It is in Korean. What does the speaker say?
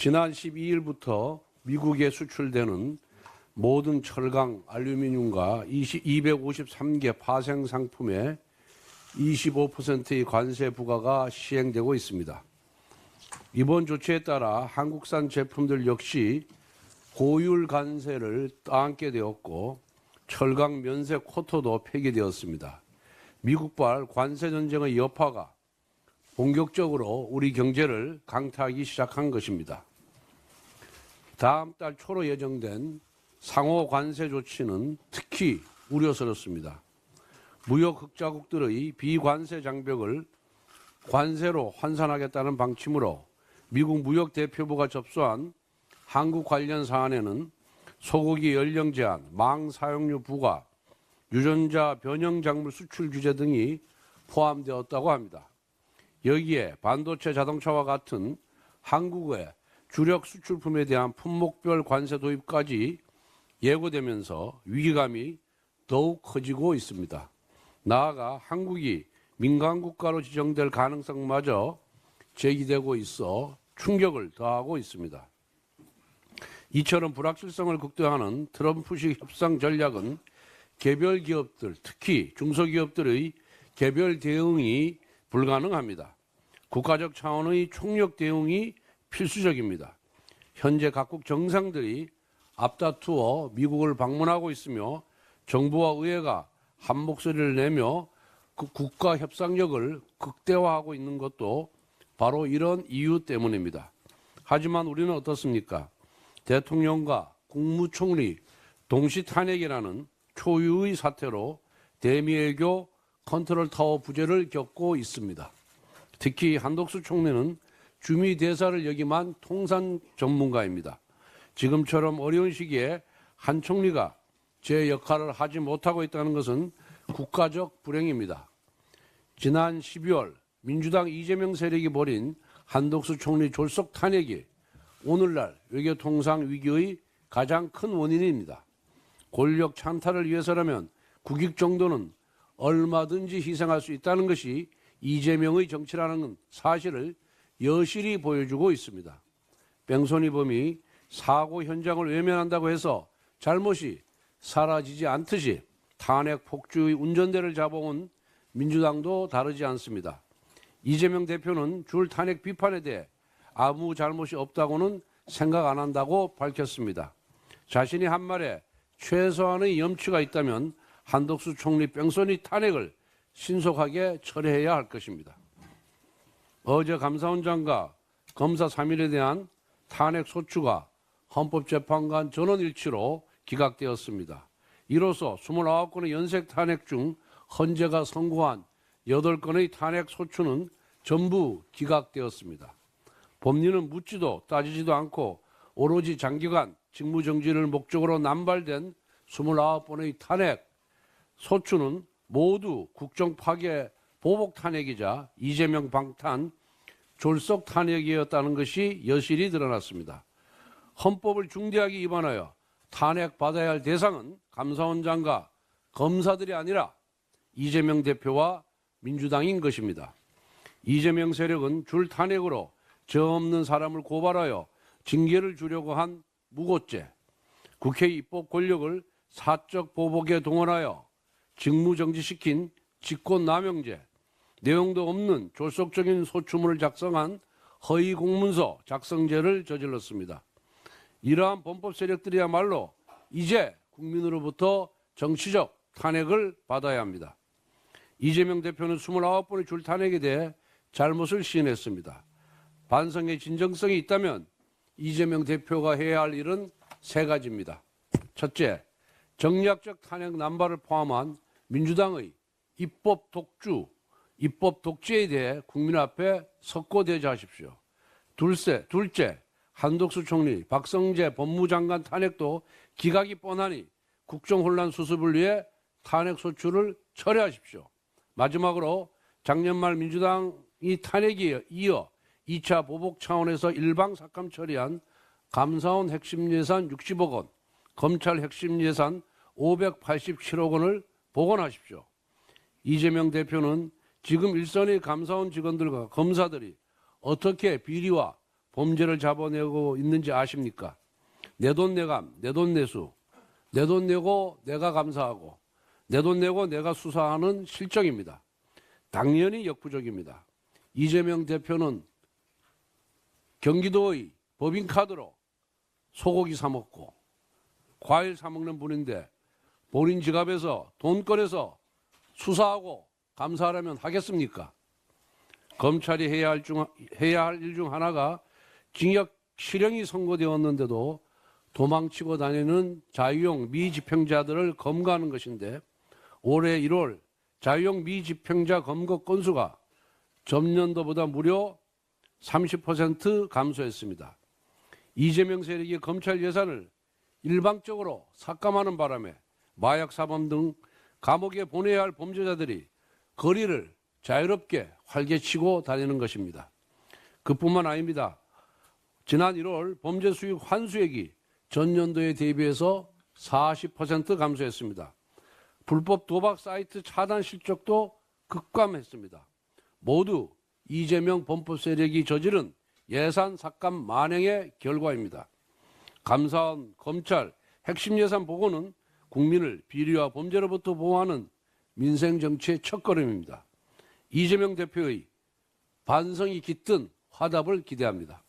지난 12일부터 미국에 수출되는 모든 철강, 알루미늄과 253개 파생 상품에 25%의 관세 부과가 시행되고 있습니다. 이번 조치에 따라 한국산 제품들 역시 고율 관세를 떠안게 되었고 철강 면세 쿼터도 폐기되었습니다. 미국발 관세 전쟁의 여파가 본격적으로 우리 경제를 강타하기 시작한 것입니다. 다음 달 초로 예정된 상호 관세 조치는 특히 우려스럽습니다. 무역 흑자국들의 비관세 장벽을 관세로 환산하겠다는 방침으로 미국 무역 대표부가 접수한 한국 관련 사안에는 소고기 연령 제한, 망 사용료 부과, 유전자 변형 작물 수출 규제 등이 포함되었다고 합니다. 여기에 반도체 자동차와 같은 한국의 주력 수출품에 대한 품목별 관세 도입까지 예고되면서 위기감이 더욱 커지고 있습니다. 나아가 한국이 민간국가로 지정될 가능성마저 제기되고 있어 충격을 더하고 있습니다. 이처럼 불확실성을 극대화하는 트럼프식 협상 전략은 개별 기업들, 특히 중소기업들의 개별 대응이 불가능합니다. 국가적 차원의 총력 대응이 필수적입니다. 현재 각국 정상들이 앞다투어 미국을 방문하고 있으며 정부와 의회가 한 목소리를 내며 그 국가 협상력을 극대화하고 있는 것도 바로 이런 이유 때문입니다. 하지만 우리는 어떻습니까? 대통령과 국무총리 동시 탄핵이라는 초유의 사태로 대미외교 컨트롤타워 부재를 겪고 있습니다. 특히 한덕수 총리는 주미 대사를 역임한 통상 전문가입니다. 지금처럼 어려운 시기에 한 총리가 제 역할을 하지 못하고 있다는 것은 국가적 불행입니다. 지난 12월 민주당 이재명 세력이 벌인 한덕수 총리 졸속 탄핵이 오늘날 외교통상 위기의 가장 큰 원인입니다. 권력 찬탈을 위해서라면 국익 정도는 얼마든지 희생할 수 있다는 것이 이재명의 정치라는 사실을 여실히 보여주고 있습니다. 뺑소니범이 사고 현장을 외면한다고 해서 잘못이 사라지지 않듯이 탄핵 폭주의 운전대를 잡아온 민주당도 다르지 않습니다. 이재명 대표는 줄 탄핵 비판에 대해 아무 잘못이 없다고는 생각 안 한다고 밝혔습니다. 자신이 한 말에 최소한의 염치가 있다면 한덕수 총리 뺑소니 탄핵을 신속하게 철회해야 할 것입니다. 어제 감사원장과 검사 3인에 대한 탄핵 소추가 헌법재판관 전원일치로 기각되었습니다. 이로써 29건의 연색 탄핵 중 헌재가 선고한 8건의 탄핵 소추는 전부 기각되었습니다. 법리는 묻지도 따지지도 않고 오로지 장기간 직무정지를 목적으로 남발된 29번의 탄핵 소추는 모두 국정파괴 보복 탄핵이자 이재명 방탄 졸속 탄핵이었다는 것이 여실히 드러났습니다. 헌법을 중대하게 위반하여 탄핵받아야 할 대상은 감사원장과 검사들이 아니라 이재명 대표와 민주당인 것입니다. 이재명 세력은 줄 탄핵으로 죄 없는 사람을 고발하여 징계를 주려고 한 무고죄, 국회 입법 권력을 사적 보복에 동원하여 직무정지시킨 직권남용죄, 내용도 없는 졸속적인 소추문을 작성한 허위 공문서 작성죄를 저질렀습니다. 이러한 범법 세력들이야말로 이제 국민으로부터 정치적 탄핵을 받아야 합니다. 이재명 대표는 29번의 줄 탄핵에 대해 잘못을 시인했습니다. 반성의 진정성이 있다면 이재명 대표가 해야 할 일은 3가지입니다. 첫째, 정략적 탄핵 남발을 포함한 민주당의 입법 독주, 입법 독재에 대해 국민 앞에 석고대죄하십시오. 둘째, 한덕수 총리, 박성재 법무장관 탄핵도 기각이 뻔하니 국정혼란 수습을 위해 탄핵 소추를 철회하십시오. 마지막으로 작년 말 민주당이 탄핵에 이어 2차 보복 차원에서 일방 삭감 처리한 감사원 핵심 예산 60억 원, 검찰 핵심 예산 587억 원을 복원하십시오. 이재명 대표는 지금 일선의 감사원 직원들과 검사들이 어떻게 비리와 범죄를 잡아내고 있는지 아십니까? 내 돈 내감, 내 돈 내수, 내 돈 내고 내가 감사하고 내 돈 내고 내가 수사하는 실정입니다. 당연히 역부족입니다. 이재명 대표는 경기도의 법인카드로 소고기 사 먹고 과일 사 먹는 분인데 본인 지갑에서 돈 꺼내서 수사하고 감사하려면 하겠습니까? 검찰이 해야 할 일 중 하나가 징역 실형이 선고되었는데도 도망치고 다니는 자유형 미집행자들을 검거하는 것인데 올해 1월 자유형 미집행자 검거 건수가 전년도보다 무려 30% 감소했습니다. 이재명 세력이 검찰 예산을 일방적으로 삭감하는 바람에 마약 사범 등 감옥에 보내야 할 범죄자들이 거리를 자유롭게 활개치고 다니는 것입니다. 그뿐만 아닙니다. 지난 1월 범죄 수익 환수액이 전년도에 대비해서 40% 감소했습니다. 불법 도박 사이트 차단 실적도 급감했습니다. 모두 이재명 범법 세력이 저지른 예산 삭감 만행의 결과입니다. 감사원, 검찰, 핵심 예산 보고는 국민을 비리와 범죄로부터 보호하는 민생 정치의 첫걸음입니다. 이재명 대표의 반성이 깃든 화답을 기대합니다.